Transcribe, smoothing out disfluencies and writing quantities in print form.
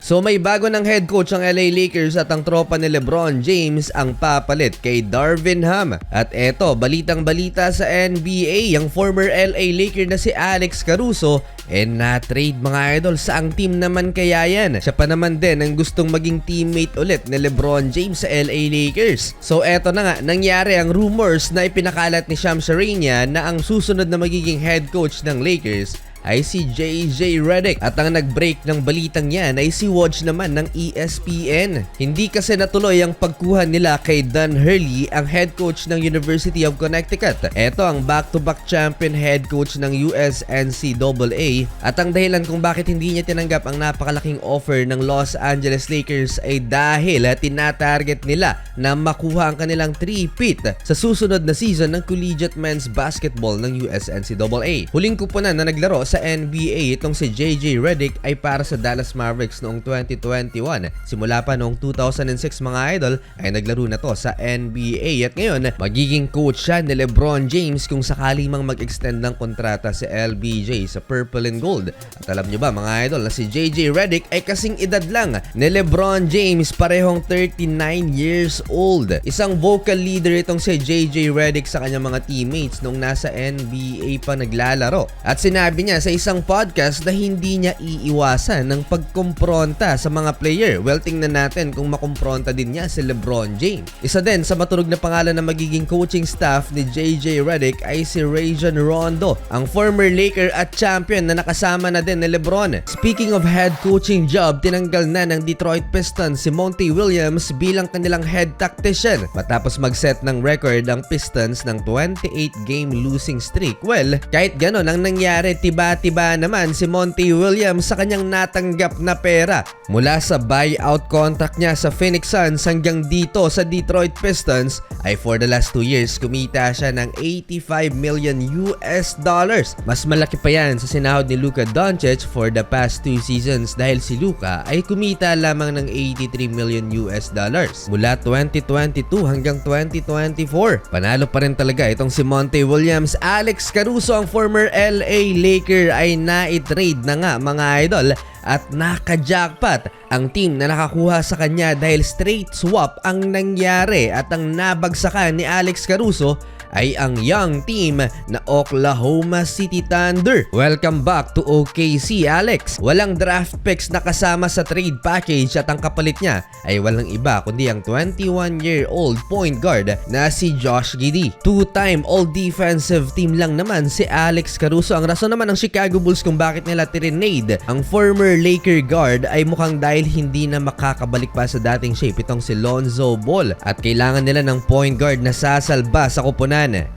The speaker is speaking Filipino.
So may bago ng head coach ang LA Lakers at ang tropa ni LeBron James ang papalit kay Darvin Ham. At eto, balitang-balita sa NBA, ang former LA Laker na si Alex Caruso na-trade mga idol. Saang team naman kaya yan? Siya pa naman din ang gustong maging teammate ulit ni LeBron James sa LA Lakers. So eto na nga, nangyari ang rumors na ipinakalat ni Shams Charania na ang susunod na magiging head coach ng Lakers ay si JJ Redick, at ang nag-break ng balitang yan ay si Woj naman ng ESPN. Hindi kasi natuloy ang pagkuha nila kay Don Hurley, ang head coach ng University of Connecticut. Ito ang back-to-back champion head coach ng USNCAA, at ang dahilan kung bakit hindi niya tinanggap ang napakalaking offer ng Los Angeles Lakers ay dahil tinatarget nila na makuha ang kanilang three-peat sa susunod na season ng collegiate men's basketball ng USNCAA. Huling kupunan na naglaro sa NBA itong si JJ Redick ay para sa Dallas Mavericks noong 2021. Simula pa noong 2006 mga idol ay naglaro na to sa NBA, at ngayon magiging coach siya ni LeBron James kung sakali mang mag-extend ng kontrata si LBJ sa Purple and Gold. At alam nyo ba mga idol na si JJ Redick ay kasing edad lang ni LeBron James, parehong 39 years old. Isang vocal leader itong si JJ Redick sa kanyang mga teammates nung nasa NBA pa naglalaro, at sinabi niya sa isang podcast na hindi niya iiwasan ng pagkompronta sa mga player. Well, tingnan natin kung makompronta din niya si LeBron James. Isa din sa matunog na pangalan na magiging coaching staff ni JJ Redick ay si Rajon Rondo, ang former Laker at champion na nakasama na din ni LeBron. Speaking of head coaching job, tinanggal na ng Detroit Pistons si Monty Williams bilang kanilang head tactician matapos mag-set ng record ang Pistons ng 28-game losing streak. Well, kahit ganon ang nangyari, tiba naman si Monty Williams sa kanyang natanggap na pera mula sa buyout contract niya sa Phoenix Suns hanggang dito sa Detroit Pistons ay for the last 2 years kumita siya ng $85 million. Mas malaki pa yan sa sinahod ni Luka Doncic for the past 2 seasons dahil si Luka ay kumita lamang ng $83 million mula 2022 hanggang 2024. Panalo pa rin talaga itong si Monty Williams. Alex Caruso, ang former LA Laker, ay na-trade na nga mga idol, at naka-jackpot ang team na nakakuha sa kanya dahil straight swap ang nangyari, at ang nabagsakan ni Alex Caruso ay ang young team na Oklahoma City Thunder. Welcome back to OKC, Alex. Walang draft picks na kasama sa trade package, at ang kapalit niya ay walang iba kundi ang 21-year-old point guard na si Josh Giddey. Two-time all-defensive team lang naman si Alex Caruso. Ang rason naman ng Chicago Bulls kung bakit nila tirinade ang former Laker guard ay mukhang dahil hindi na makakabalik pa sa dating shape itong si Lonzo Ball, at kailangan nila ng point guard na sasalba sa koponan.